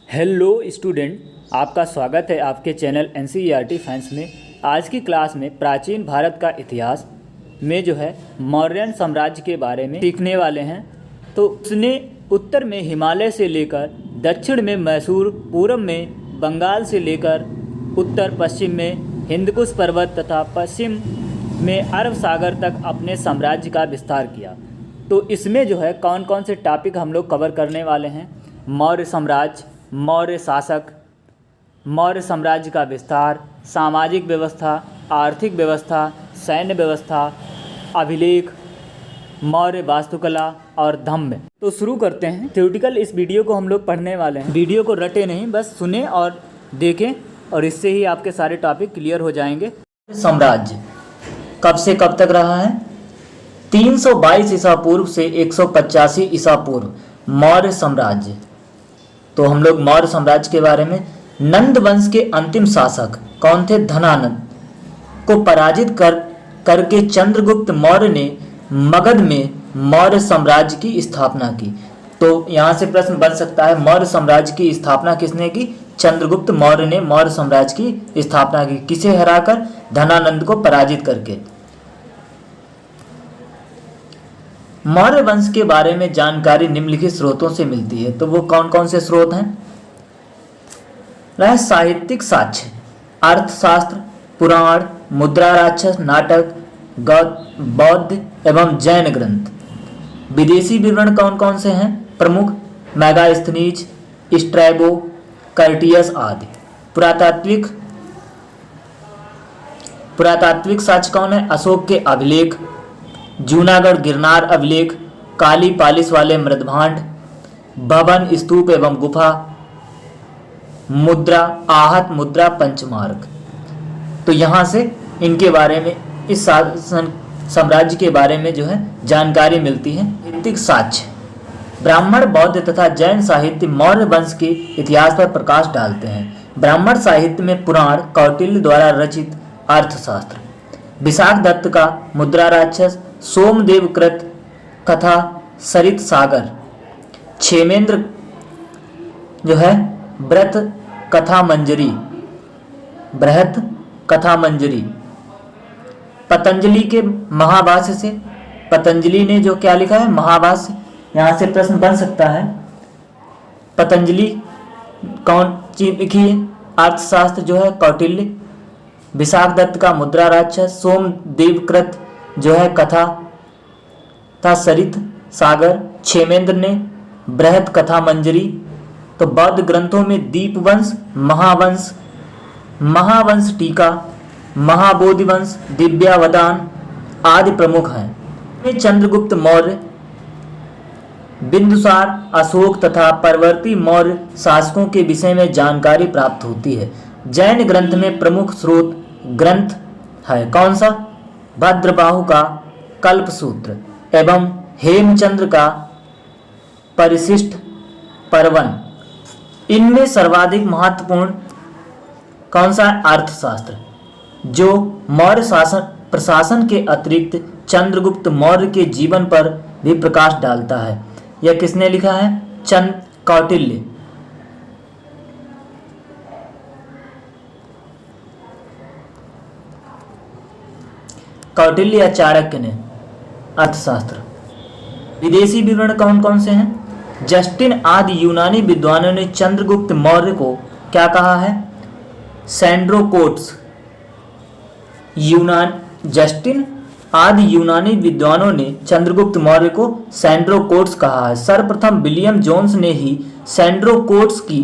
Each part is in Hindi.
हेलो स्टूडेंट, आपका स्वागत है आपके चैनल NCERT साइंस में। आज की क्लास में प्राचीन भारत का इतिहास में जो है मौर्यन साम्राज्य के बारे में सीखने वाले हैं। तो उसने उत्तर में हिमालय से लेकर दक्षिण में मैसूर, पूर्व में बंगाल से लेकर उत्तर पश्चिम में हिंदकुश पर्वत तथा पश्चिम में अरब सागर तक अपने साम्राज्य का विस्तार किया। तो इसमें जो है कौन कौन से टॉपिक हम लोग कवर करने वाले हैं। मौर्य साम्राज्य, मौर्य शासक, मौर्य साम्राज्य का विस्तार, सामाजिक व्यवस्था, आर्थिक व्यवस्था, सैन्य व्यवस्था, अभिलेख, मौर्य वास्तुकला और धम्म। तो शुरू करते हैं। थ्योरेटिकल इस वीडियो को हम लोग पढ़ने वाले हैं। वीडियो को रटे नहीं, बस सुने और देखें, और इससे ही आपके सारे टॉपिक क्लियर हो जाएंगे। साम्राज्य कब से कब तक रहा है? 322 ईसा पूर्व से 185 ईसा पूर्व मौर्य साम्राज्य। तो हम लोग मौर्य साम्राज्य के बारे में, नंद वंश के अंतिम शासक कौन थे? धनानंद को पराजित करके चंद्रगुप्त मौर्य ने मगध में मौर्य साम्राज्य की स्थापना की। तो यहाँ से प्रश्न बन सकता है, मौर्य साम्राज्य की स्थापना किसने की? चंद्रगुप्त मौर्य ने मौर्य साम्राज्य की स्थापना की। किसे हराकर? धनानंद को पराजित करके। मौर्य वंश के बारे में जानकारी निम्नलिखित स्रोतों से मिलती है। तो वो कौन कौन से स्रोत हैं? साहित्यिक साक्ष्य, अर्थशास्त्र, पुराण, मुद्रा राक्षस, नाटक, बौद्ध एवं जैन ग्रंथ। विदेशी विवरण कौन कौन से हैं? प्रमुख मेगास्थनीज, स्ट्रैबो, कर्टियस आदि। पुरातात्विक साक्ष्य कौन है? अशोक के अभिलेख, जूनागढ़ गिरनार अभिलेख, काली पालिश वाले मृदभांड, भवन, स्तूप एवं गुफा, मुद्रा, आहत मुद्रा, पंचमार्ग। तो यहाँ से इनके बारे में, इस साम्राज्य के बारे में जो है जानकारी मिलती है। साहित्यिक साक्ष्य, ब्राह्मण, बौद्ध तथा जैन साहित्य मौर्य वंश के इतिहास पर प्रकाश डालते हैं। ब्राह्मण साहित्य में पुराण, कौटिल्य द्वारा रचित अर्थशास्त्र, विशाख दत्त का मुद्रा राक्षस, सोमदेव कृत कथा, सरित सागर, क्षेमेंद्र जो है व्रत कथा मंजरी, बृहत कथा मंजरी, पतंजलि के महाभाष्य से, पतंजलि ने जो क्या लिखा है? महाभाष्य। यहाँ से प्रश्न बन सकता है, पतंजलि कौन चीज लिखी है? अर्थशास्त्र जो है कौटिल्य, विशाख दत्त का मुद्रा राक्षस, सोमदेवकृत जो है कथा था सरित सागर, क्षेमेंद्र ने बृहत कथा मंजरी। तो बौद्ध ग्रंथों में दीपवंश, महावंश, महावंश टीका, महाबोधि वंश, दिव्यावदान आदि प्रमुख हैं। चंद्रगुप्त मौर्य, बिंदुसार, अशोक तथा परवर्ती मौर्य शासकों के विषय में जानकारी प्राप्त होती है। जैन ग्रंथ में प्रमुख स्रोत ग्रंथ है कौन सा? भद्रबाहु का कल्पसूत्र एवं हेमचंद्र का परिशिष्ट पर्वन। इनमें सर्वाधिक महत्वपूर्ण कौन सा? अर्थशास्त्र, जो मौर्य शासन प्रशासन के अतिरिक्त चंद्रगुप्त मौर्य के जीवन पर भी प्रकाश डालता है। यह किसने लिखा है? कौटिल्य। कौटिल्य या चाणक्य ने अर्थशास्त्र। विदेशी विवरण कौन कौन से हैं? जस्टिन आदि यूनानी विद्वानों ने चंद्रगुप्त मौर्य को क्या कहा है? सैंड्रोकोट्स। जस्टिन आदि यूनानी विद्वानों ने चंद्रगुप्त मौर्य को सैंड्रोकोट्स कहा है। सर्वप्रथम विलियम जोन्स ने ही सैंड्रोकोट्स की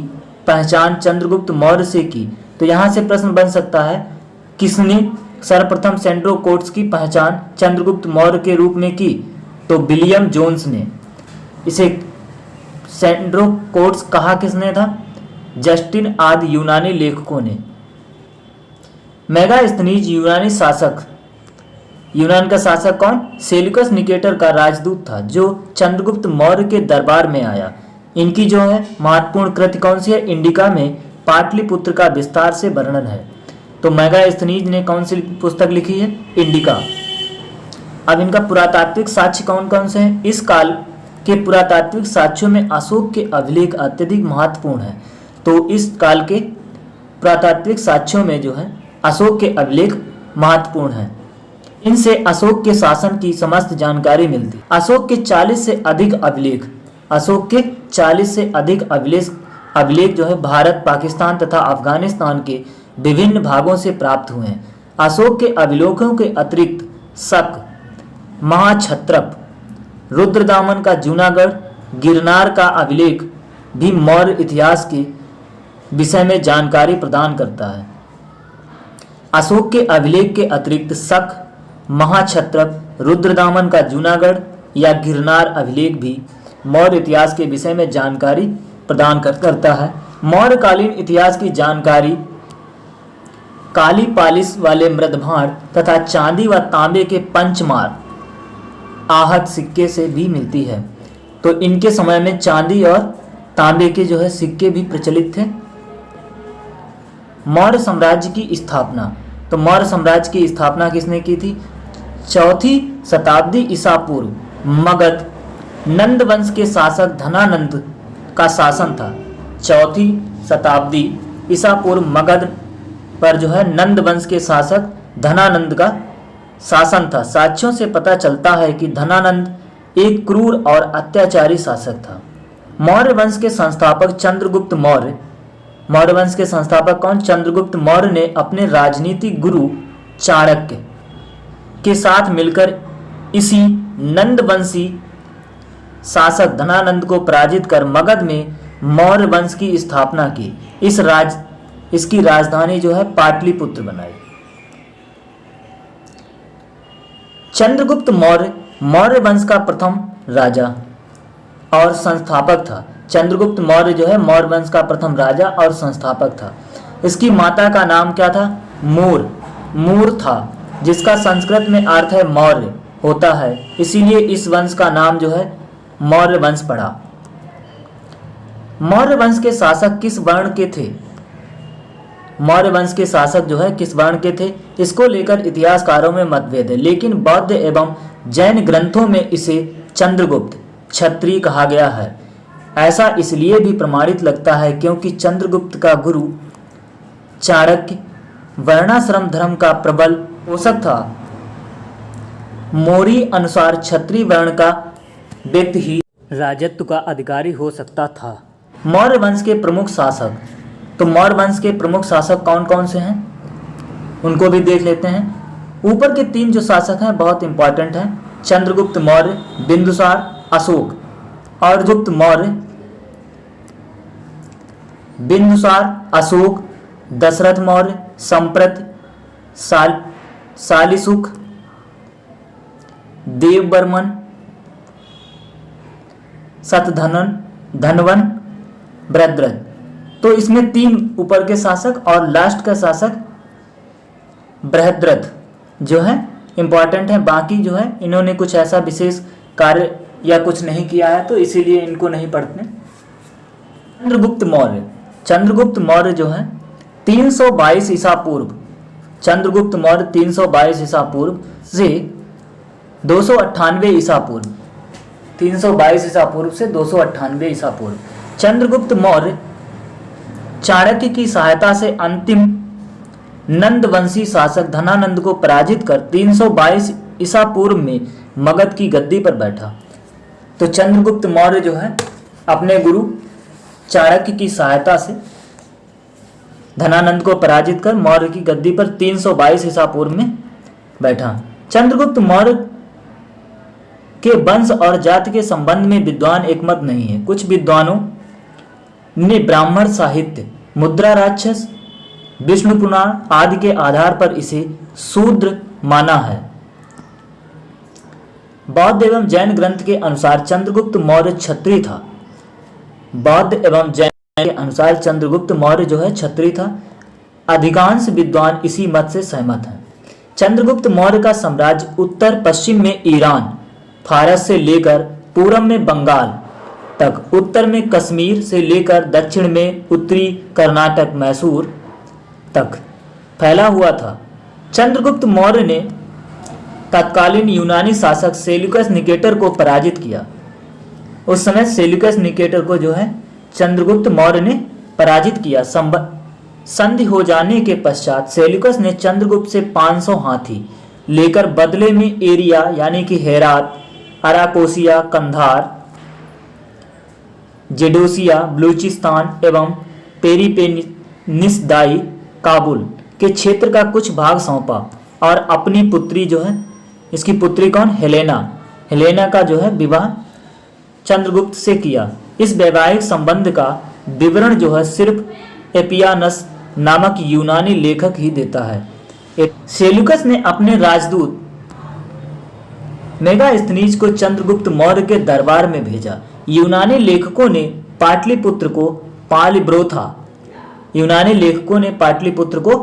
पहचान चंद्रगुप्त मौर्य से की। तो यहाँ से प्रश्न बन सकता है, किसने सर्वप्रथम सैंड्रोकोट्स की पहचान चंद्रगुप्त मौर्य के रूप में की? तो विलियम जोन्स ने। इसे सैंड्रोकोट्स कहा किसने था? जस्टिन आदि यूनानी लेखकों ने। मेगास्थनीज यूनानी शासक, यूनान का शासक कौन? सेल्यूकस निकेटर का राजदूत था, जो चंद्रगुप्त मौर्य के दरबार में आया। इनकी जो है महत्वपूर्ण कृति कौन सी है? इंडिका में पाटलिपुत्र का विस्तार से वर्णन है। तो मेगास्थनीज ने कौन सी पुस्तक लिखी है? इंडिका। अब इनका पुरातात्विक साक्ष्य कौन कौन से हैं? इस काल के पुरातात्विक साक्ष्यों में अशोक के अभिलेख अत्यधिक महत्वपूर्ण है। तो इस काल के पुरातात्विक साक्ष्यों में जो है अशोक के अभिलेख महत्वपूर्ण हैं। इनसे अशोक के शासन की समस्त जानकारी मिलती। अशोक के 40 से अधिक अभिलेख जो है भारत, पाकिस्तान तथा अफगानिस्तान के विभिन्न भागों से प्राप्त हुए हैं। अशोक के अभिलेखों के अतिरिक्त शक, महाक्षत्रप, रुद्रदामन का जूनागढ़, गिरनार का अभिलेख भी मौर्य इतिहास के विषय में जानकारी प्रदान करता है। अशोक के अभिलेख के अतिरिक्त शक, महाक्षत्रप, रुद्रदामन का जूनागढ़ या गिरनार अभिलेख भी मौर्य इतिहास के विषय में जानकारी प्रदान करता है। मौर्यकालीन इतिहास की जानकारी काली पालिश वाले मृदभांड तथा चांदी व तांबे के पंचमार आहत सिक्के से भी मिलती है। तो इनके समय में चांदी और तांबे के जो है सिक्के भी प्रचलित थे। मौर्य साम्राज्य की स्थापना, तो मौर्य साम्राज्य की स्थापना किसने की थी? 4वीं शताब्दी ईसा पूर्व मगध नंद वंश के शासक धनानंद का शासन था। 4वीं शताब्दी ईसा पूर्व मगध पर जो है नंद वंश के शासक धनानंद का शासन था। साक्ष्यों से पता चलता है कि धनानंद एक क्रूर और अत्याचारी शासक था। मौर्य वंश के संस्थापक चंद्रगुप्त मौर्य, मौर्य वंश के संस्थापक कौन? चंद्रगुप्त मौर्य ने अपने राजनीतिक गुरु चाणक्य के साथ मिलकर इसी नंदवंशी शासक धनानंद को पराजित कर मगध में मौर्य वंश की स्थापना की। इसकी राजधानी जो है पाटलिपुत्र बनाई। चंद्रगुप्त मौर्य मौर्य वंश का प्रथम राजा और संस्थापक था। चंद्रगुप्त मौर्य जो है मौर्य वंश का प्रथम राजा और संस्थापक था। इसकी माता का नाम क्या था? मूर था, जिसका संस्कृत में अर्थ है मौर्य होता है, इसीलिए इस वंश का नाम जो है मौर्य वंश पड़ा। मौर्य वंश के शासक किस वर्ण के थे? मौर्य वंश के शासक जो है किस वर्ण के थे, इसको लेकर इतिहासकारों में मतभेद है, लेकिन बौद्ध एवं जैन ग्रंथों में इसे चंद्रगुप्त क्षत्रिय कहा गया है। ऐसा इसलिए भी प्रमाणित लगता है क्योंकि चंद्रगुप्त का गुरु चाणक्य वर्णाश्रम धर्म का प्रबल पोषक था। मौर्य अनुसार क्षत्रिय वर्ण का व्यक्ति ही राजत्व का अधिकारी हो सकता था। मौर्य वंश के प्रमुख शासक, तो मौर्य वंश के प्रमुख शासक कौन कौन से हैं उनको भी देख लेते हैं। ऊपर के 3 जो शासक हैं बहुत इंपॉर्टेंट हैं, चंद्रगुप्त मौर्य, बिंदुसार, अशोक। और गुप्त मौर्य, बिंदुसार, अशोक, दशरथ मौर्य, संप्रत, शालिशुक, देवबर्मन, शतधनन, धनवन, बृहद्रथ। तो इसमें 3 ऊपर के शासक और लास्ट का शासक बृहद्रथ जो है इंपॉर्टेंट है। बाकी जो है इन्होंने कुछ ऐसा विशेष कार्य या कुछ नहीं किया है, तो इसीलिए इनको नहीं पढ़ते। चंद्रगुप्त मौर्य, चंद्रगुप्त मौर्य जो है 322 ईसा पूर्व, चंद्रगुप्त मौर्य 322 ईसा पूर्व से 298 ईसा पूर्व, 322 ईसा पूर्व से 298 ईसा पूर्व। चंद्रगुप्त मौर्य चाणक्य की सहायता से अंतिम नंदवंशी शासक धनानंद को पराजित कर 322 ईसा पूर्व में मगध की गद्दी पर बैठा। तो चंद्रगुप्त मौर्य जो है अपने गुरु चाणक्य की सहायता से धनानंद को पराजित कर मौर्य की गद्दी पर 322 ईसा पूर्व में बैठा। चंद्रगुप्त मौर्य के वंश और जाति के संबंध में विद्वान एकमत नहीं है। कुछ विद्वानों ने ब्राह्मण साहित्य, मुद्रा राक्षस, विष्णु पुराण आदि के आधार पर इसे शूद्र माना है। बौद्ध एवं जैन ग्रंथ के अनुसार चंद्रगुप्त मौर्य क्षत्रिय था। बौद्ध एवं जैन के अनुसार चंद्रगुप्त मौर्य जो है क्षत्रिय था। अधिकांश विद्वान इसी मत से सहमत हैं। चंद्रगुप्त मौर्य का साम्राज्य उत्तर पश्चिम में ईरान, फारस से लेकर पूर्व में बंगाल तक, उत्तर में कश्मीर से लेकर दक्षिण में उत्तरी कर्नाटक मैसूर तक फैला हुआ था। चंद्रगुप्त मौर्य ने तत्कालीन यूनानी शासक सेल्यूकस निकेटर को पराजित किया। उस समय सेल्यूकस निकेटर को जो है चंद्रगुप्त मौर्य ने पराजित किया। संधि हो जाने के पश्चात सेल्यूकस ने चंद्रगुप्त से 500 हाथी लेकर बदले में एरिया यानी कि हेरात, अराकोसिया, कंधार, जेडोसिया, बलूचिस्तान एवं पेरिपेनिसदाई, काबुल के क्षेत्र का कुछ भाग सौंपा और अपनी पुत्री जो है, इसकी पुत्री कौन, हेलेना का जो है विवाह चंद्रगुप्त से किया। इस वैवाहिक संबंध का विवरण जो है सिर्फ एपियानस नामक यूनानी लेखक ही देता है। सेल्यूकस ने अपने राजदूत मेगास्थनीज को चंद्रगुप्त मौर्य के दरबार में भेजा। यूनानी लेखकों ने पाटलिपुत्र को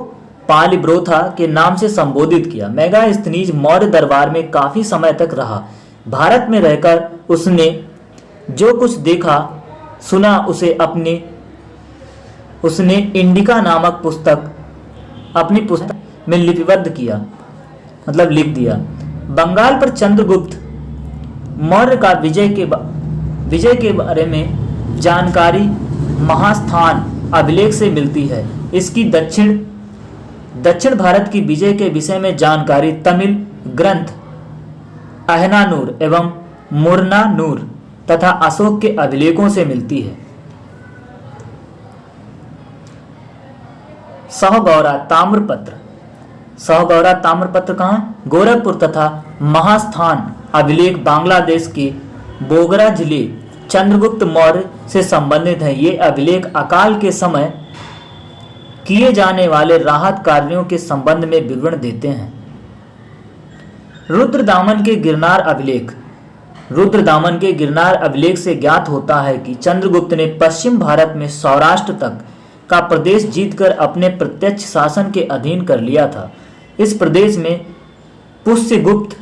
पालिब्रोथा के नाम से संबोधित किया। मेगास्थनीज मौर्य दरबार में काफी समय तक रहा। भारत में रहकर उसने जो कुछ देखा सुना उसने इंडिका नामक अपनी पुस्तक में लिपिबद्ध किया, मतलब लिख दिया। बंगाल पर चंद्रगुप्त मौर्य का विजय के बारे में जानकारी महास्थान अभिलेख से मिलती है। इसकी दक्षिण भारत की विजय के विषय में जानकारी तमिल ग्रंथ अहनानूर एवं मुरनानूर तथा अशोक के अभिलेखों से मिलती है। सहगौरा ताम्रपत्र कहाँ, गोरखपुर तथा महास्थान अभिलेख बांग्लादेश के बोगरा जिले चंद्रगुप्त मौर्य से संबंधित है। ये अभिलेख अकाल के समय किए जाने वाले राहत कार्यों के संबंध में विवरण देते हैं। रुद्रदामन के गिरनार अभिलेख से ज्ञात होता है कि चंद्रगुप्त ने पश्चिम भारत में सौराष्ट्र तक का प्रदेश जीतकर अपने प्रत्यक्ष शासन के अधीन कर लिया था। इस प्रदेश में पुष्यगुप्त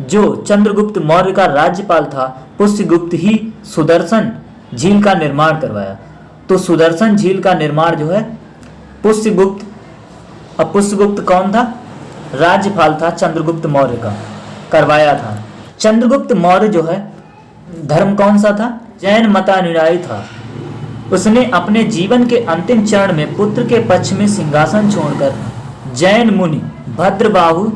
जो चंद्रगुप्त मौर्य का राज्यपाल था, पुष्यगुप्त ही सुदर्शन झील का निर्माण करवाया। तो सुदर्शन झील का निर्माण जो है पुष्यगुप्त, अब पुष्यगुप्त कौन था, राज्यपाल था चंद्रगुप्त मौर्य का, करवाया था। चंद्रगुप्त मौर्य जो है धर्म कौन सा था, जैन मतानुयायी था। उसने अपने जीवन के अंतिम चरण में पुत्र के पक्ष में सिंहासन छोड़कर जैन मुनि भद्रबाहु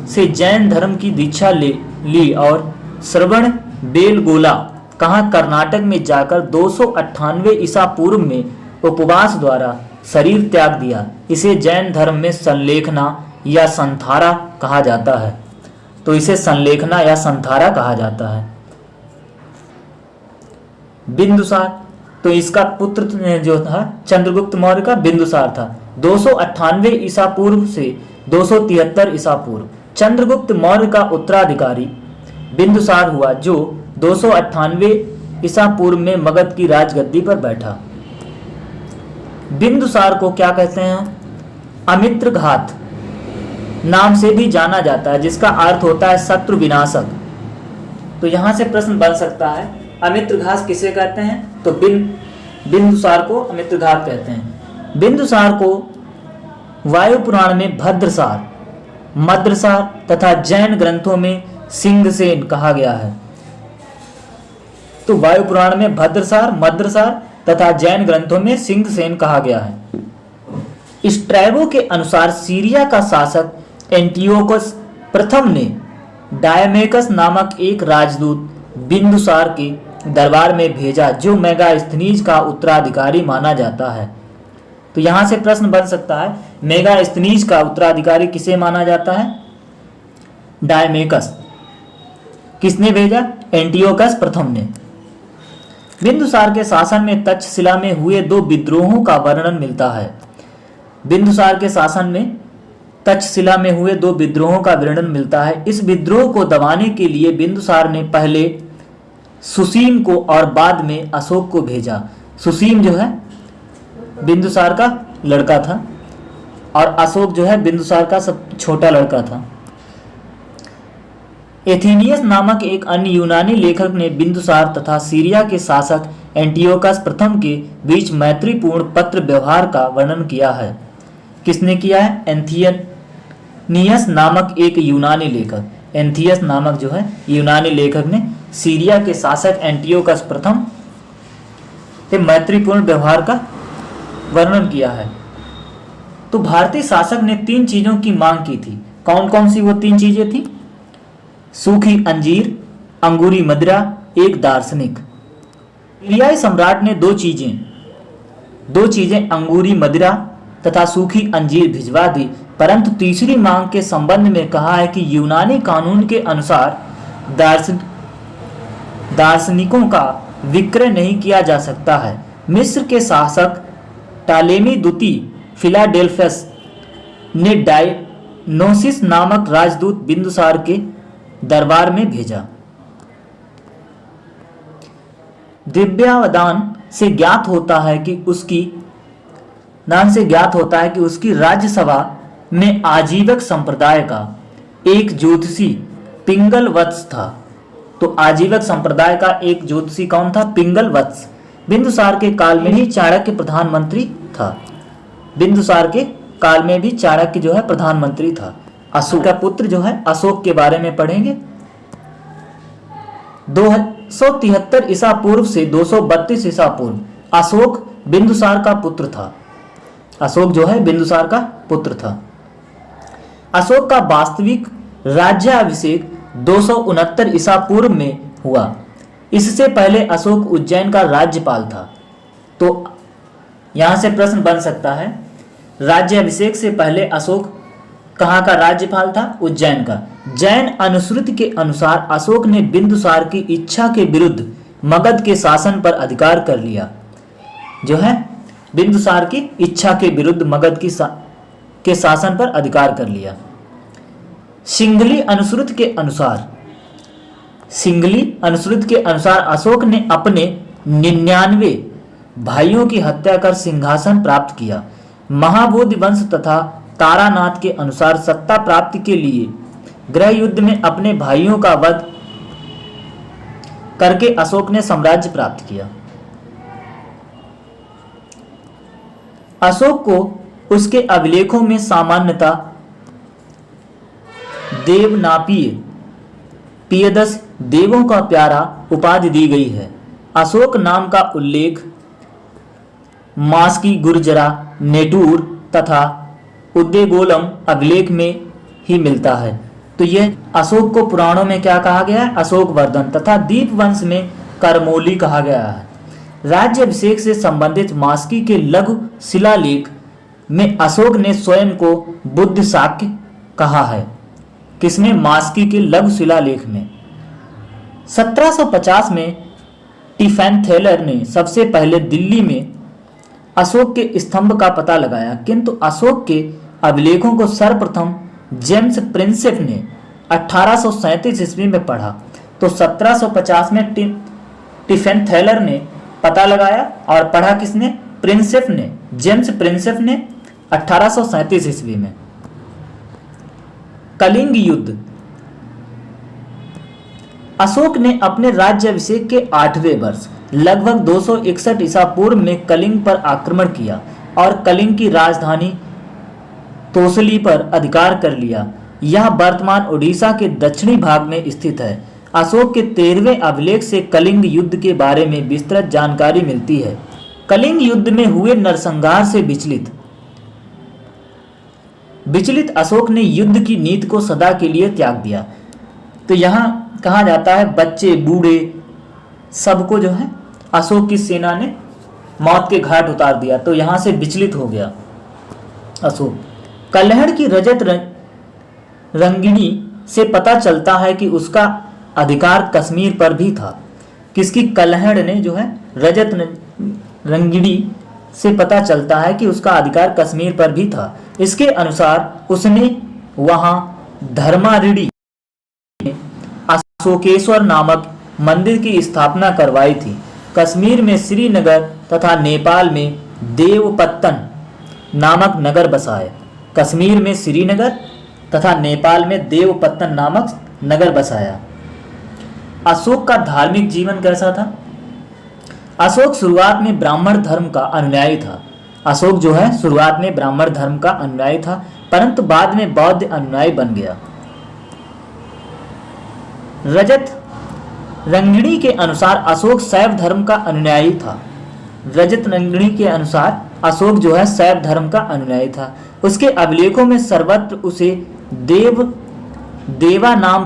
से जैन धर्म की दीक्षा ली और श्रवण बेलगोला कहाँ कर्नाटक में जाकर 298 ईसा पूर्व में उपवास द्वारा शरीर त्याग दिया। इसे जैन धर्म में संलेखना या संथारा कहा जाता है। तो इसे संलेखना या संथारा कहा जाता है। बिंदुसार, तो इसका पुत्र जो था चंद्रगुप्त मौर्य का बिंदुसार था। 298 ईसा पूर्व से 273 ईसा पूर्व चंद्रगुप्त मौर्य का उत्तराधिकारी बिंदुसार हुआ, जो 298 ईसा पूर्व में मगध की राजगद्दी पर बैठा। बिंदुसार को क्या कहते हैं, अमित्रघात नाम से भी जाना जाता है, जिसका अर्थ होता है शत्रु विनाशक। तो यहां से प्रश्न बन सकता है अमित्रघात किसे कहते हैं, तो बिंदुसार को अमित्रघात कहते हैं। बिंदुसार को वायु पुराण में भद्रसार, मद्रसार तथा जैन ग्रंथों में सिंहसेन कहा गया है। तो वायु पुराण में भद्रसार, मद्रसार तथा जैन ग्रंथों में सिंहसेन कहा गया है। स्ट्रैबो के अनुसार सीरिया का शासक एंटियोकस प्रथम ने डायमेकस नामक एक राजदूत बिंदुसार के दरबार में भेजा, जो मेगास्थनीज का उत्तराधिकारी माना जाता है। तो यहां से प्रश्न बन सकता है मेगास्थनीज का उत्तराधिकारी किसे माना जाता है, डायमेकस। किसने भेजा, एंटियोकस प्रथम ने। बिंदुसार के शासन में तक्षशिला में हुए 2 विद्रोहों का वर्णन मिलता है। बिंदुसार के शासन में तक्षशिला में हुए 2 विद्रोहों का वर्णन मिलता है। इस विद्रोह को दबाने के लिए बिंदुसार ने पहले सुसीम को और बाद में अशोक को भेजा। सुसीम जो है बिंदुसार का लड़का था और अशोक जो है बिंदुसार का सब छोटा लड़का था। एथीनियस नामक एक अन्य यूनानी लेखक ने बिंदुसार तथा सीरिया के शासक एंटियोकस प्रथम के बीच मैत्रीपूर्ण पत्र व्यवहार का वर्णन किया है। किसने किया है, एंथियनियस नामक एक यूनानी लेखक। एंथियस नामक जो है यूनानी लेखक ने सीरिया के शासक एंटियोकस प्रथम से मैत्रीपूर्ण व्यवहार का वर्णन किया है। तो भारतीय शासक ने 3 चीजों की मांग की थी। कौन कौन सी वो 3 चीजें थी? सूखी अंजीर, अंगूरी मदिरा, एक दार्शनिक। सीरियाई सम्राट ने दो चीजें अंगूरी मदिरा तथा सूखी अंजीर भिजवा दी, परंतु तीसरी मांग के संबंध में कहा है कि यूनानी कानून के अनुसार दार्शनिकों का विक्रय नहीं किया जा सकता है। मिस्र के शासक टालेमी द्वितीय फिलाडेल्फस ने डायनोसिस नामक राजदूत बिंदुसार के दरबार में भेजा। दिव्यावदान से ज्ञात होता है कि उसकी राज्यसभा में आजीवक संप्रदाय का एक ज्योतिषी पिंगल वत्स था। तो आजीवक संप्रदाय का एक ज्योतिषी कौन था? पिंगल वत्स। बिंदुसार के काल में ही चाणक्य प्रधानमंत्री था। बिंदुसार के काल में भी चाणक्य जो है प्रधानमंत्री था। अशोक का पुत्र जो है, अशोक के बारे में पढ़ेंगे। 273 ईसा पूर्व से 232 ईसा पूर्व अशोक बिंदुसार का पुत्र था। अशोक जो है बिंदुसार का पुत्र था। अशोक का वास्तविक राज्याभिषेक 269 ईसा पूर्व में हुआ। इससे पहले अशोक उज्जैन का राज्यपाल था। तो यहां से प्रश्न बन सकता है, राज्याभिषेक से पहले अशोक कहाँ का राज्यपाल था? उज्जैन का। जैन अनुश्रुति के अनुसार अशोक ने बिंदुसार की इच्छा के विरुद्ध मगध के शासन पर अधिकार कर लिया। जो है बिंदुसार की इच्छा के विरुद्ध मगध के शासन पर अधिकार कर लिया। सिंघली अनुश्रुति के अनुसार अशोक ने अपने 99 भाइयों की हत्या कर सिंहासन प्राप्त किया। महाबोधि वंश तथा तारानाथ के अनुसार सत्ता प्राप्ति के लिए गृह युद्ध में अपने भाइयों का वध करके अशोक ने साम्राज्य प्राप्त किया। अशोक को उसके अभिलेखों में सामान्यतः देवनापीय पियदस देवों का प्यारा उपाधि दी गई है। अशोक नाम का उल्लेख मास्की गुर्जरा नेटूर तथा उद्देगोलम अभिलेख में ही मिलता है। तो यह अशोक को पुराणों में क्या कहा गया है? अशोक वर्धन तथा दीप वंश में करमोली कहा गया है। राज्य अभिषेक से संबंधित मास्की के लघु शिलालेख में अशोक ने स्वयं को बुद्ध शाक्य कहा है। किसमें? मास्की के लघु शिलालेख में। 1750 में टिफेनथेलर ने सबसे पहले दिल्ली में अशोक के स्तंभ का पता लगाया, किंतु अशोक के अभिलेखों को सर्वप्रथम जेम्स प्रिंसेप ने 1837 ईस्वी में पढ़ा। तो 1750 में टिफेनथेलर ने पता लगाया और पढ़ा किसने? प्रिंसेप ने, जेम्स प्रिंसेप ने 1837 ईस्वी में। कलिंग युद्ध। अशोक ने अपने राज्याभिषेक के 8वें वर्ष लगभग 261 ईसा पूर्व में कलिंग पर आक्रमण किया और कलिंग की राजधानी तोसली पर अधिकार कर लिया। यह वर्तमान ओडिशा के दक्षिणी भाग में स्थित है। अशोक के 13वें अभिलेख से कलिंग युद्ध के बारे में विस्तृत जानकारी मिलती है। कलिंग युद्ध में हुए नरसंहार से विचलित अशोक ने युद्ध की नीति को सदा के लिए त्याग दिया। तो यहाँ कहा जाता है बच्चे बूढ़े सबको जो है अशोक की सेना ने मौत के घाट उतार दिया। तो यहाँ से विचलित हो गया अशोक। कल्हड़ की रजत रंगिणी से पता चलता है कि उसका अधिकार कश्मीर पर भी था। किसकी? कल्हड़ ने जो है रजत रंगिणी से पता चलता है कि उसका अधिकार कश्मीर पर भी था। इसके अनुसार उसने वहां धर्मारिणी अशोकेश्वर नामक मंदिर की स्थापना करवाई थी। कश्मीर में श्रीनगर तथा नेपाल में देवपत्तन नामक नगर बसाए। कश्मीर में श्रीनगर तथा नेपाल में देवपत्तन नामक नगर बसाया। अशोक का धार्मिक जीवन कैसा था? अशोक शुरुआत में ब्राह्मण धर्म का अनुयायी था। अशोक जो है शुरुआत में ब्राह्मण धर्म का अनुयायी था, परंतु बाद में बौद्ध अनुयायी बन गया। रजत रंगिणी के अनुसार अशोक शैव धर्म का अनुयायी था। रजत रंगिणी के अनुसार अशोक जो है शैव धर्म का अनुयायी था। उसके अभिलेखों में सर्वत्र उसे देवा नाम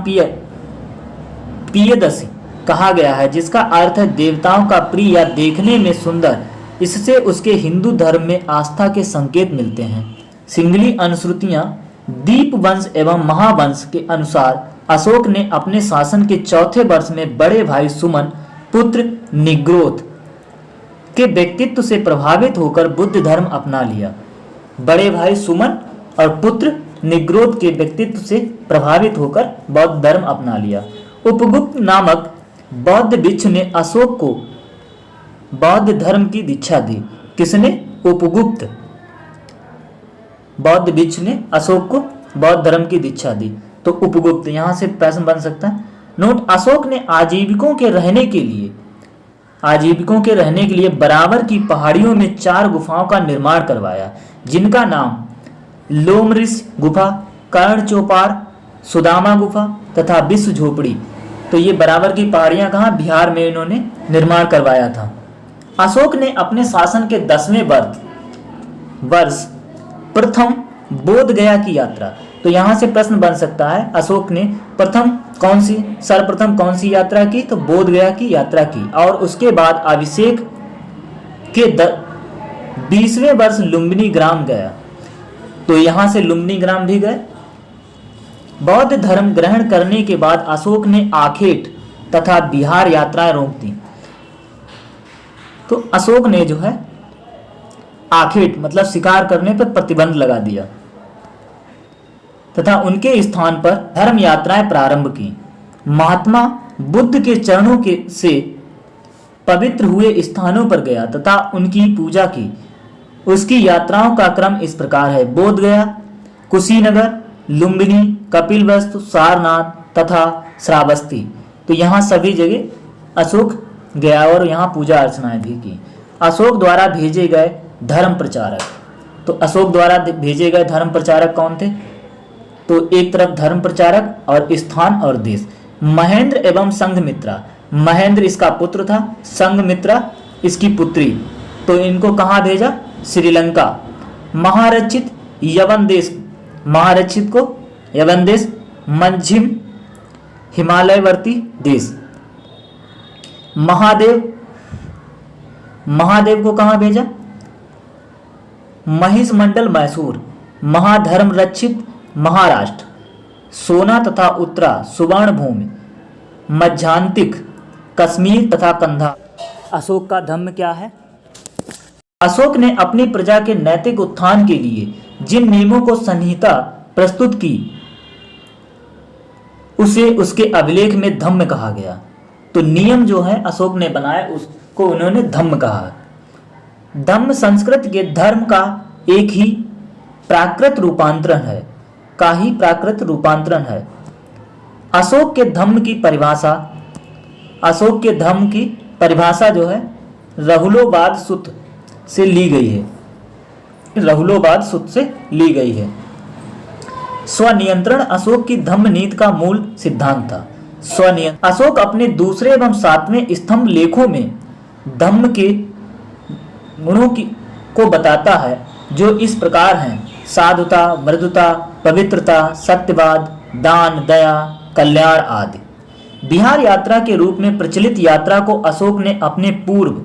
पियदसी कहा गया है, जिसका अर्थ है देवताओं का प्रिय या देखने में सुंदर। इससे उसके हिंदू धर्म में आस्था के संकेत मिलते हैं। सिंगली अनुश्रुतियां दीप वंश एवं महावंश के अनुसार अशोक ने अपने शासन के चौथे वर्ष में बड़े भाई सुमन पुत्र निग्रोध के व्यक्तित्व से प्रभावित होकर बुद्ध धर्म अपना लिया। बड़े भाई सुमन और पुत्र निग्रोध के व्यक्तित्व से प्रभावित होकर बौद्ध धर्म अपना लिया। उपगुप्त नामक बौद्ध भिक्षु ने अशोक को बौद्ध धर्म की दीक्षा दी। किसने? उपगुप्त बौद्ध भिक्षु ने अशोक को बौद्ध धर्म की दीक्षा दी। तो उपगुप्त, यहां से प्रश्न बन सकता है। नोट, अशोक ने आजीविकों के रहने के लिए बराबर की पहाड़ियों में 4 गुफाओं का निर्माण करवाया, जिनका नाम लोमरिस गुफा, कर्ण चौपार, सुदामा गुफा तथा विश्व झोपड़ी। तो ये बराबर की पहाड़ियां कहाँ? बिहार में इन्होंने निर्माण करवाया था। अशोक ने अपने शासन के 10वें वर्ष प्रथम बोध गया की यात्रा। तो यहां से प्रश्न बन सकता है, अशोक ने सर्वप्रथम कौन सी यात्रा की? तो बोध गया की यात्रा की। और उसके बाद अभिषेक के 20वें वर्ष लुम्बिनी ग्राम गया। तो यहां से लुम्बिनी ग्राम भी गए। बौद्ध धर्म ग्रहण करने के बाद अशोक ने आखेट तथा बिहार यात्राएं रोक दी। तो अशोक ने जो है आखेट मतलब शिकार करने पर प्रतिबंध लगा दिया तथा उनके स्थान पर धर्म यात्राएं प्रारंभ की। महात्मा बुद्ध के चरणों से पवित्र हुए स्थानों पर गया तथा उनकी पूजा की। उसकी यात्राओं का क्रम इस प्रकार है: बोध गया, कुशीनगर, लुम्बिनी, कपिलवस्तु, सारनाथ तथा श्रावस्ती। तो यहाँ सभी जगह अशोक गया और यहाँ पूजा अर्चनाएं भी की। अशोक द्वारा भेजे गए धर्म प्रचारक। तो अशोक द्वारा भेजे गए धर्म प्रचारक कौन थे? तो एक तरफ धर्म प्रचारक और स्थान और देश। महेंद्र एवं संघमित्रा। महेंद्र इसका पुत्र था, संघमित्रा इसकी पुत्री। तो इनको कहाँ भेजा? श्रीलंका। महारचित यवन देश, महारचित को यवन देश, मध्यम हिमालयवर्ती देश। महादेव को कहाँ भेजा? महिष मंडल मैसूर। महाधर्म रक्षित महाराष्ट्र। सोना तथा उत्तरा सुवर्ण भूमि, मध्यांतिक कश्मीर तथा कंधा। अशोक का धम्म क्या है? अशोक ने अपनी प्रजा के नैतिक उत्थान के लिए जिन नियमों को संहिता प्रस्तुत की उसे उसके अभिलेख में धम्म कहा गया। तो नियम जो है अशोक ने बनाए उसको उन्होंने धम्म कहा। धम्म संस्कृत के धर्म का एक ही प्राकृत रूपांतरण है। अशोक के धम्म की परिभाषा जो है रहुलोबाद सूत्र से ली गई है। स्वनियंत्रण अशोक की धम्म नीति का मूल सिद्धांत था। अशोक अपने दूसरे एवं 7वें स्तंभ लेखों में धम्म के गुणों को बताता है, जो इस प्रकार हैं: साधुता, मृदुता, पवित्रता, सत्यवाद, दान, दया, कल्याण आदि। बिहार यात्रा के रूप में प्रचलित यात्रा को अशोक ने अपने पूर्व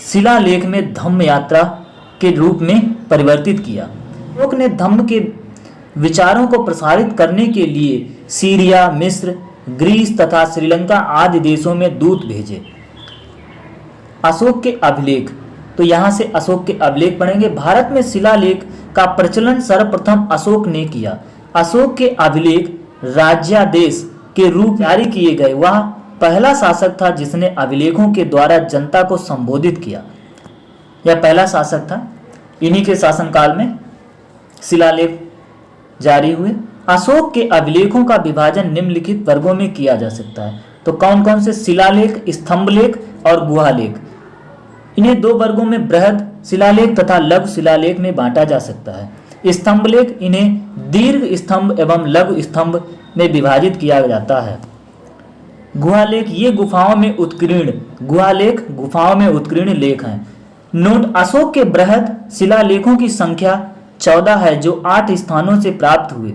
शिलालेख में धम्म यात्रा के रूप में परिवर्तित किया। अशोक ने धम्म के विचारों को प्रसारित करने के लिए सीरिया, मिस्र, ग्रीस तथा श्रीलंका आदि देशों में दूत भेजे। अशोक के अभिलेख। तो यहाँ से अशोक के अभिलेख पढ़ेंगे। भारत में शिलालेख का प्रचलन सर्वप्रथम अशोक ने किया। अशोक के अभिलेख राज्यादेश के रूप जारी किए गए। वह पहला शासक था जिसने अभिलेखों के द्वारा जनता को संबोधित किया। यह पहला शासक था। इन्हीं के शासनकाल में शिलालेख जारी हुए। अशोक के अभिलेखों का विभाजन निम्नलिखित वर्गों में किया जा सकता है। तो कौन कौन से? शिलालेख, स्तंभलेख और गुहालेख। इन्हें 2 वर्गों में बृहद शिलालेख तथा लघु शिलालेख में बांटा जा सकता है। स्तंभलेख इन्हें दीर्घ स्तंभ एवं लघु स्तंभ में विभाजित किया जाता है। गुहालेख ये गुफाओं में उत्कीर्ण लेख हैं। नोट: अशोक के बृहद शिलालेखों की संख्या 14 है जो 8 स्थानों से प्राप्त हुए।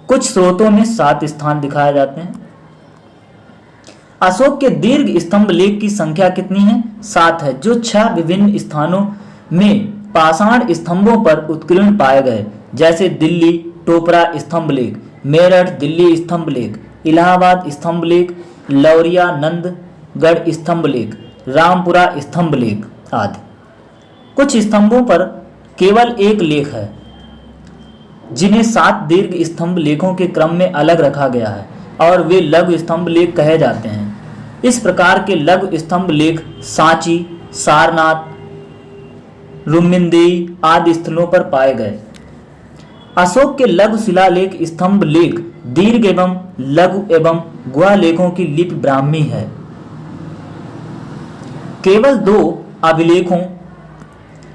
कुछ स्रोतों में 7 स्थान दिखाए जाते हैं। अशोक के दीर्घ स्तंभ लेख की संख्या कितनी है? 7 है, जो 6 विभिन्न स्थानों में पाषाण स्तंभों पर उत्कीर्ण पाए गए, जैसे दिल्ली टोपरा स्तंभ लेख, मेरठ दिल्ली स्तंभ लेख, इलाहाबाद स्तंभ लेख, लौरिया नंदगढ़ स्तंभ लेख, रामपुरा स्तंभ लेख आदि। कुछ स्तंभों पर केवल एक लेख है, जिन्हें 7 दीर्घ स्तंभ लेखों के क्रम में अलग रखा गया है और वे लघु स्तंभ लेख कहे जाते हैं। इस प्रकार के लघु स्तंभ लेख सांची, सारनाथ, रुक्मिणदेही आदि स्थलों पर पाए गए। अशोक के लघु शिलालेख स्तंभ लेख दीर्घ एवं लघु एवं गुहा लेखों की लिपि ब्राह्मी है। केवल 2 अभिलेखों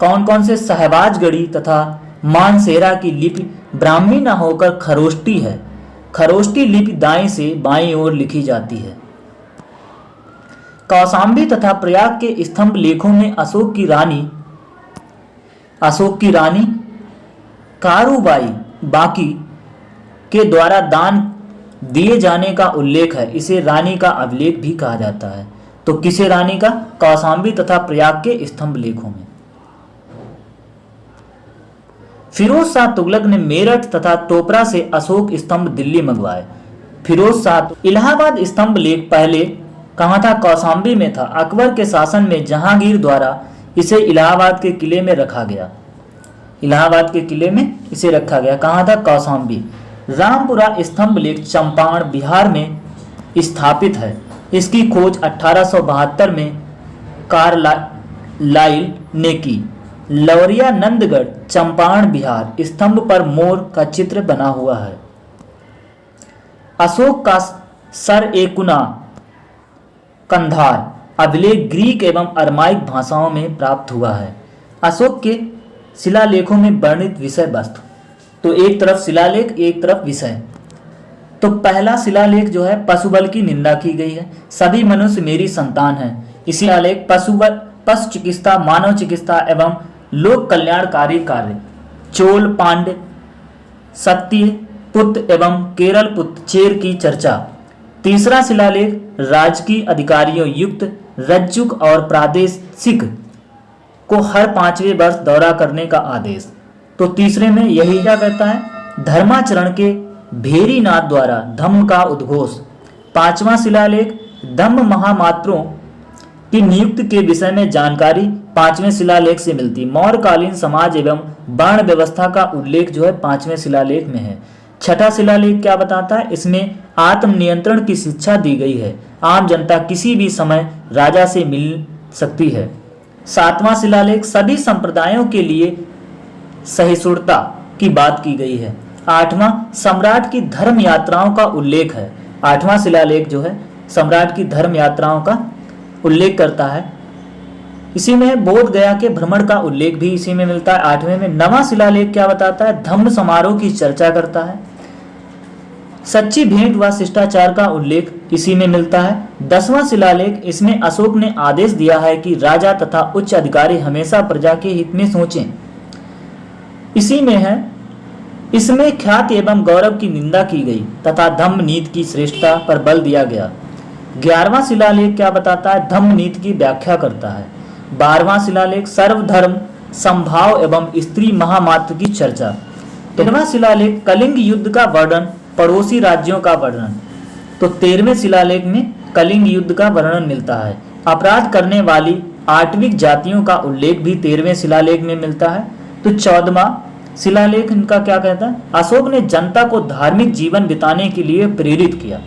कौन कौन से? सहबाजगढ़ी तथा मानसेरा की लिपि ब्राह्मी न होकर खरोष्टी है। खरोष्टी लिपि दाएं से बाईं ओर लिखी जाती है। कौशाम्बी तथा प्रयाग के स्तंभ लेखों में अशोक की रानी कारूबाई बाकी के द्वारा दान दिए जाने का उल्लेख है। इसे रानी का अभिलेख भी कहा जाता है। तो किसे रानी का? कौशाम्बी तथा प्रयाग के स्तंभ लेखों में। फिरोज शाह तुगलक ने मेरठ तथा टोपरा से अशोक स्तंभ दिल्ली मंगवाए। फिरोज शाह इलाहाबाद स्तंभ लेख पहले कहाँ था? कौशाम्बी में था। अकबर के शासन में जहांगीर द्वारा इसे इलाहाबाद के किले में रखा गया। इलाहाबाद के किले में इसे रखा गया। कहाँ था? कौशाम्बी। रामपुरा स्तंभ लेख चंपारण बिहार में स्थापित है। इसकी खोज 1872 में कार्लाइल ने की। लौरिया नंदगढ़ चंपारण बिहार स्तंभ पर मोर का चित्र बना हुआ है। अशोक का सर-ए-कुना कंधार अभिलेख ग्रीक एवं अरमाइक भाषाओं में प्राप्त हुआ है। अशोक के शिलालेखों में वर्णित विषय वस्तु, तो एक तरफ शिलालेख एक तरफ विषय। तो पहला शिलालेख जो है पशुबल की निंदा की गई है। सभी मनुष्य मेरी संतान है। इसी शिलालेख पशु चिकित्सा, मानव चिकित्सा एवं लोक कल्याणकारी कार्य, चोल पांड्य सत्य पुत्र एवं केरल पुत्र चेर की चर्चा। तीसरा शिलालेख राजकीय अधिकारियों युक्त रज्जुक और प्रादेशिक को हर 5वें वर्ष दौरा करने का आदेश। तो तीसरे में यही क्या कहता है? धर्माचरण के भेरीनाथ द्वारा धम्म का उद्घोष। 5वां शिलालेख धम्म महामात्रों की नियुक्ति के विषय में जानकारी 5वें शिलालेख से मिलती। मौर्यकालीन समाज एवं वर्ण व्यवस्था का उल्लेख जो है 5वें शिलालेख में है। छठा शिलालेख क्या बताता है? इसमें आत्मनियंत्रण की शिक्षा दी गई है। आम जनता किसी भी समय राजा से मिल सकती है। 7वां शिलालेख सभी संप्रदायों के लिए सहिष्णुता की बात की गई है। 8वां सम्राट की धर्म यात्राओं का उल्लेख है। 8वां शिलालेख जो है सम्राट की धर्म यात्राओं का उल्लेख करता है। इसी में बोध गया के भ्रमण का उल्लेख भी इसी में मिलता है 8वें में। 9वां शिलालेख क्या बताता है? धम्म समारोह की चर्चा करता है। सच्ची भेंट व शिष्टाचार का उल्लेख इसी में मिलता है। 10वां शिलालेख इसमें अशोक ने आदेश दिया है कि राजा तथा उच्च अधिकारी हमेशा प्रजा के हित में सोचें। इसी में है। इसमें ख्याति एवं गौरव की निंदा की गई तथा धम्म नीति की श्रेष्ठता पर बल दिया गया। 11वां शिलालेख क्या बताता है? धम्म नीति की व्याख्या करता है। 12वां शिलालेख सर्वधर्म समभाव एवं स्त्री महामात्र की चर्चा। 13वां शिलालेख कलिंग युद्ध का वर्णन, पड़ोसी राज्यों का वर्णन। तो 13वें शिलालेख में कलिंग युद्ध का वर्णन मिलता है। अपराध करने वाली आठविक जातियों का उल्लेख भी 13वें शिलालेख में मिलता है। तो 14वां शिलालेख इनका क्या कहता है? अशोक ने जनता को धार्मिक जीवन बिताने के लिए प्रेरित किया।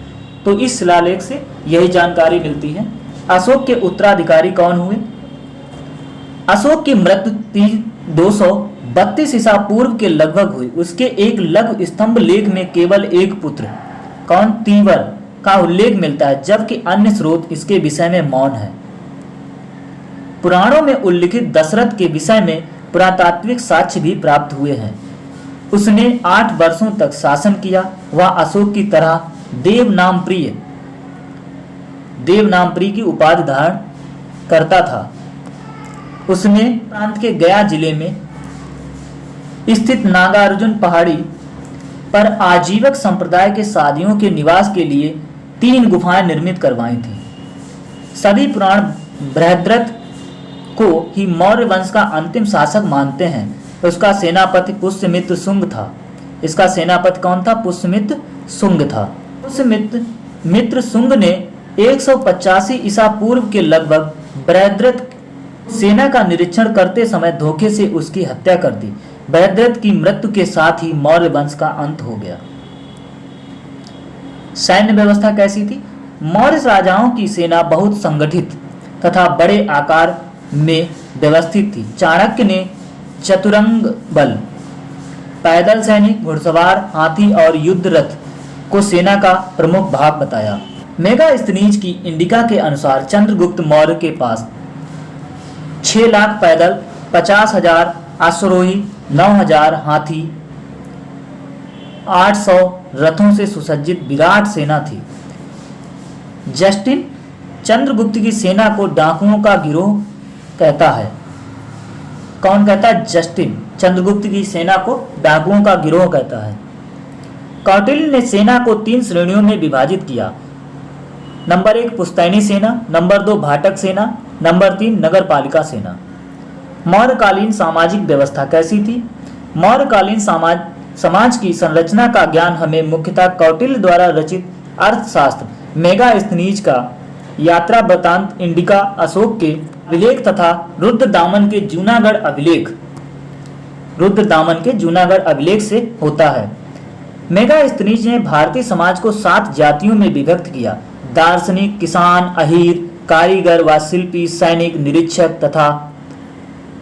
तो इस शिलालेख से यही जानकारी मिलती है। अशोक के उत्तराधिकारी कौन हुए? अशोक की मृत्यु 232 ईसा पूर्व के लगभग हुई। उसके एक लघु स्तंभ लेख में केवल एक पुत्र कौन तीवर का उल्लेख मिलता है, जबकि अन्य स्रोत इसके विषय में मौन है। पुराणों में उल्लिखित दशरथ के विषय में पुरातात्विक साक्ष्य भी प्राप्त हुए हैं। उसने 8 वर्षों तक शासन किया। वह अशोक की तरह देवनामप्रिय की उपाधि धारण करता था। उसने प्रांत के गया जिले में स्थित नागार्जुन पहाड़ी पर आजीवक संप्रदाय के साधियों के निवास के लिए 3 गुफाएं निर्मित करवाई थीं। सभी पुराण बृहद्रथ को ही मौर्य वंश का अंतिम शासक मानते हैं। उसका सेनापति पुष्यमित्र शुंग था। इसका सेनापति कौन था? पुष्यमित्र शुंग था। पुष्यमित्र शुंग ने 185 ईसा पूर्व के लगभग बृहद्रथ सेना का निरीक्षण करते समय धोखे से उसकी हत्या कर दी। बृहद्रथ की मृत्यु के साथ ही मौर्य वंश का अंत हो गया। सैन्य व्यवस्था कैसी थी? मौर्य राजाओं की सेना बहुत संगठित तथा बड़े आकार में व्यवस्थित थी। चाणक्य ने चतुरंग बल, पैदल सैनिक, घुड़सवार, हाथी और युद्ध रथ को सेना का प्रमुख भाग बताया। मेगास्थनीज की इंडिका के अनुसार चंद्रगुप्त मौर्य के पास 6 लाख पैदल, 50,000 अश्वरोही, 9,000 हाथी, 800 रथों से सुसज्जित विराट सेना थी। जस्टिन चंद्रगुप्त की सेना को डाकुओं का गिरोह कहता है। कौन कहता है? जस्टिन चंद्रगुप्त की सेना को डाकुओं का गिरोह कहता है। कौटिल्य ने सेना को 3 श्रेणियों में विभाजित किया। नंबर 1 पुश्तैनी सेना, नंबर 2 भाटक सेना, नंबर 3 नगरपालिका सेना। मौर्यकालीन सामाजिक व्यवस्था कैसी थी? मौर्यकालीन समाज की संरचना का ज्ञान हमें मुख्यतः कौटिल्य द्वारा रचित अर्थशास्त्र, मेगास्थनीज का यात्रा वृत्तांत, इंडिका, अशोक के अभिलेख तथा रुद्रदामन के जूनागढ़ अभिलेख से होता है। मेगास्थनीज ने भारतीय समाज को 7 जातियों में विभक्त किया। दार्शनिक, किसान, अहीर, कारीगर व शिल्पी, सैनिक, निरीक्षक तथा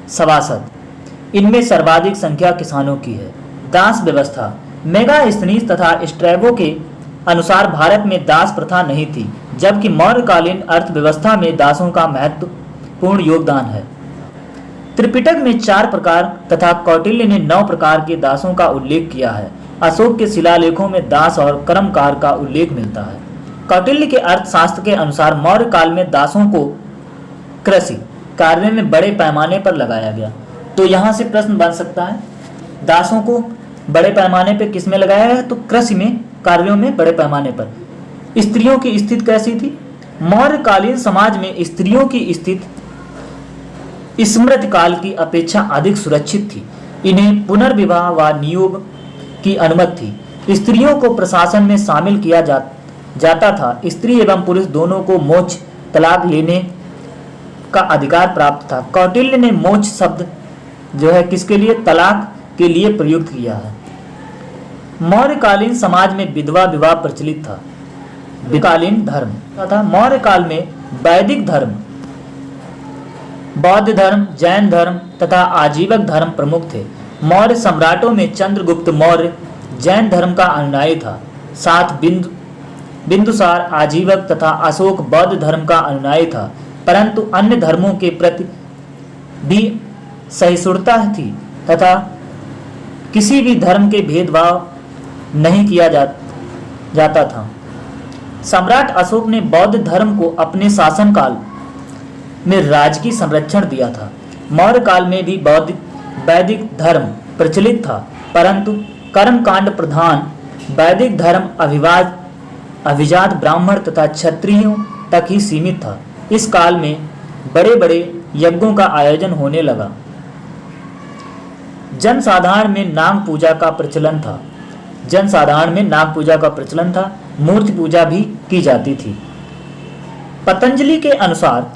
सभासद। इनमें सर्वाधिक संख्या किसानों की है। दास व्यवस्था। मेगास्थनीज तथा स्ट्रैबो के अनुसार भारत में दास प्रथा नहीं थी, जबकि मौर्यकालीन अर्थव्यवस्था में दासों का महत्वपूर्ण योगदान है। त्रिपिटक में 4 प्रकार तथा कौटिल्य ने 9 प्रकार के दासों का उल्लेख किया है। अशोक के शिलालेखों में दास और कर्मकार का उल्लेख मिलता है। कौटिल्य के अर्थशास्त्र के अनुसार मौर्य काल में दासों को कृषि कार्य में बड़े पैमाने पर लगाया गया। तो यहाँ से प्रश्न बन सकता है, दासों को बड़े पैमाने पर किस में लगाया गया? तो कृषि में, कार्यों में बड़े पैमाने पर। स्त्रियों की स्थिति कैसी थी? मौर्यकालीन समाज में स्त्रियों की स्थिति स्मृति काल की अपेक्षा अधिक सुरक्षित थी। इन्हें पुनर्विवाह व नियोग की अनुमति थी। स्त्रियों को प्रशासन में शामिल किया जाता था। स्त्री एवं पुरुष दोनों को मोक्ष, तलाक लेने का अधिकार प्राप्त था। कौटिल्य ने मोक्ष शब्द जो है किसके लिए? तलाक के लिए प्रयुक्त किया है। मौर्यकालीन समाज में विधवा विवाह प्रचलित था। विकालीन धर्म तथा मौर्य काल में वैदिक धर्म, बौद्ध धर्म, जैन धर्म तथा आजीवक धर्म प्रमुख थे। मौर्य सम्राटों में चंद्रगुप्त मौर्य जैन धर्म का अनुयायी था। साथ बिंदुसार आजीवक तथा अशोक बौद्ध धर्म का अनुयायी था, परंतु अन्य धर्मों के प्रति भी सहिष्णुता थी तथा किसी भी धर्म के भेदभाव नहीं किया जाता था। सम्राट अशोक ने बौद्ध धर्म को अपने शासनकाल में राजकीय संरक्षण दिया था। मौर्य काल में भी वैदिक धर्म प्रचलित था, परंतु कर्मकांड प्रधान वैदिक धर्म अभिजात ब्राह्मण तथा क्षत्रियों तक ही सीमित था। इस काल में बड़े बड़े यज्ञों का आयोजन होने लगा। जनसाधारण में नाग पूजा का प्रचलन था। मूर्ति पूजा भी की जाती थी। पतंजलि के अनुसार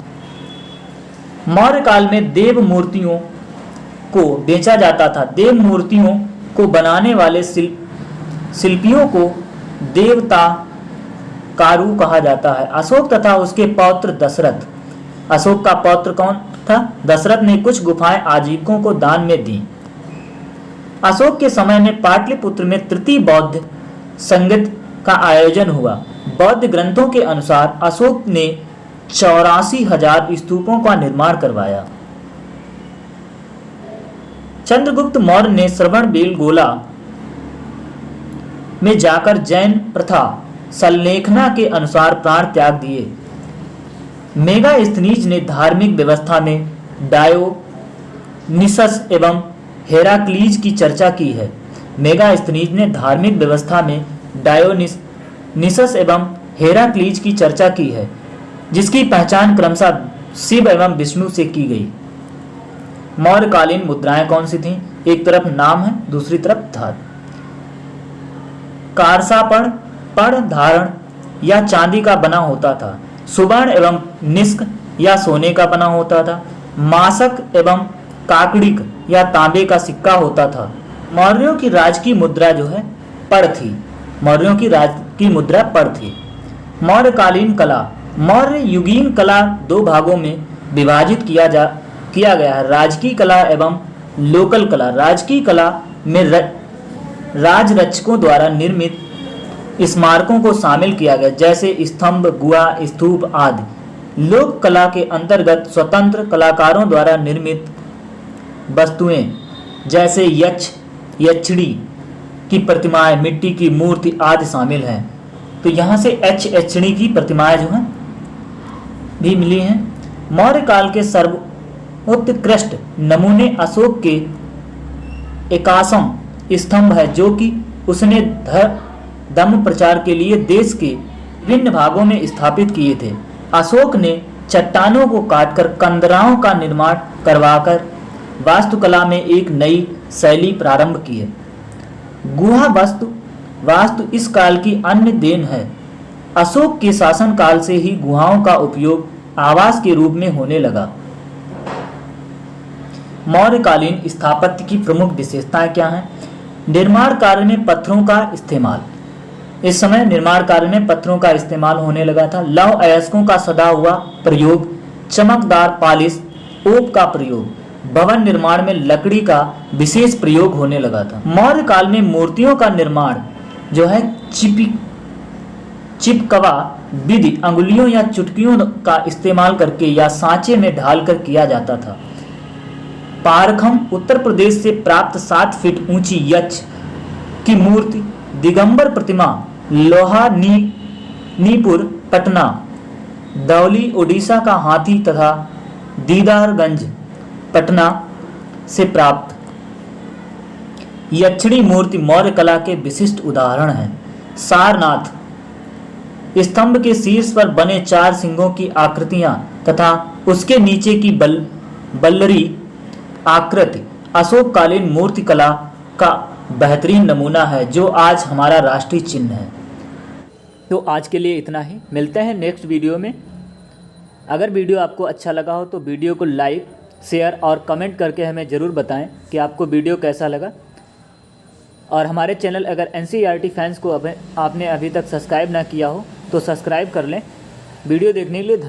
मौर्य काल में देव मूर्तियों को बेचा जाता था। देव मूर्तियों को बनाने वाले शिल्पियों को देवता कारु कहा जाता है। अशोक तथा उसके पौत्र दशरथ, अशोक का पौत्र कौन था? दशरथ ने कुछ गुफाएं आजीवकों को दान में दी। अशोक के समय में पाटलिपुत्र में तृतीय बौद्ध संगीत का आयोजन हुआ। बौद्ध ग्रंथों के अनुसार अशोक ने 84,000 स्तूपों का निर्माण करवाया। चंद्रगुप्त मौर्य ने श्रवणबेलगोला में जाकर जैन प्रथा संलेखना के अनुसार प्राण त्याग दिए। मेगास्थनीज ने धार्मिक व्यवस्था में डायोनिसस एवं हेराक्लीज की चर्चा की है। मेगास्थनीज ने धार्मिक व्यवस्था में डायोनिसस एवं हेराक्लीज की चर्चा की है, जिसकी पहचान क्रमशः शिव एवं विष्णु से की गई। मौर्यकालीन मुद्राएं कौन सी थीं? एक तरफ नाम है, दूसरी तरफ धातु। कारसापण पर्ण धारण या चांदी का बना होता था। सुवर्ण एवं निष्क या सोने का बना होता था। मासक एवं काकड़िक या तांबे का सिक्का होता था। मौर्यों की राजकीय मुद्रा जो है पड़ थी। मौर्यों की राजकीय मुद्रा पड़ थी। मौर्यकालीन कला। मौर्य युगीन कला दो भागों में विभाजित किया गया है, राजकीय कला एवं लोकल कला। राजकीय कला में राजरक्षकों द्वारा निर्मित स्मारकों को शामिल किया गया, जैसे स्तंभ, गुहा, स्तूप आदि। लोक कला के अंतर्गत स्वतंत्र कलाकारों द्वारा निर्मित वस्तुएं जैसे यक्षिणी की प्रतिमाएं, मिट्टी की मूर्ति आदि शामिल हैं। तो यहाँ से यक्षिणी की प्रतिमाएं जो हैं भी मिली हैं। मौर्य काल के सर्वोत्कृष्ट नमूने अशोक के 81 स्तंभ है, जो कि उसने धर्म प्रचार के लिए देश के विभिन्न भागों में स्थापित किए थे। अशोक ने चट्टानों को काटकर कंदराओं का निर्माण करवाकर वास्तुकला में एक नई शैली प्रारंभ की है। गुहा वास्तु इस काल की अन्य देन है। अशोक के शासन काल से ही गुहाओं का उपयोग आवास के रूप में होने लगा। मौर्यकालीन स्थापत्य की प्रमुख विशेषताएं क्या हैं? निर्माण कार्य में पत्थरों का इस्तेमाल। इस समय निर्माण कार्य में पत्थरों का इस्तेमाल होने लगा था। लौह अयस्कों का सदा हुआ प्रयोग, चमकदार पालिश, ओक का प्रयोग, भवन निर्माण में लकड़ी का विशेष प्रयोग होने लगा था। मौर्य काल में मूर्तियों का निर्माण जो है चिपकवा विधि, अंगुलियों या चुटकियों का इस्तेमाल करके या सांचे में ढालकर किया जाता था। पारखम उत्तर प्रदेश से प्राप्त 7 फीट ऊंची यक्ष की मूर्ति, दिगंबर प्रतिमा लोहानीपुर पटना, धौली उड़ीसा का हाथी तथा दीदारगंज पटना से प्राप्त यक्षिणी मूर्ति मौर्य कला के विशिष्ट उदाहरण हैं। सारनाथ स्तंभ के शीर्ष पर बने 4 सिंहों की आकृतियां तथा उसके नीचे की बल्लरी आकृति अशोककालीन मूर्ति कला का बेहतरीन नमूना है, जो आज हमारा राष्ट्रीय चिन्ह है। तो आज के लिए इतना ही, मिलते हैं नेक्स्ट वीडियो में। अगर वीडियो आपको अच्छा लगा हो तो वीडियो को लाइक, शेयर और कमेंट करके हमें ज़रूर बताएं कि आपको वीडियो कैसा लगा। और हमारे चैनल अगर NCERT फैंस को आपने अभी तक सब्सक्राइब ना किया हो तो सब्सक्राइब कर लें। वीडियो देखने के लिए धन्यवाद।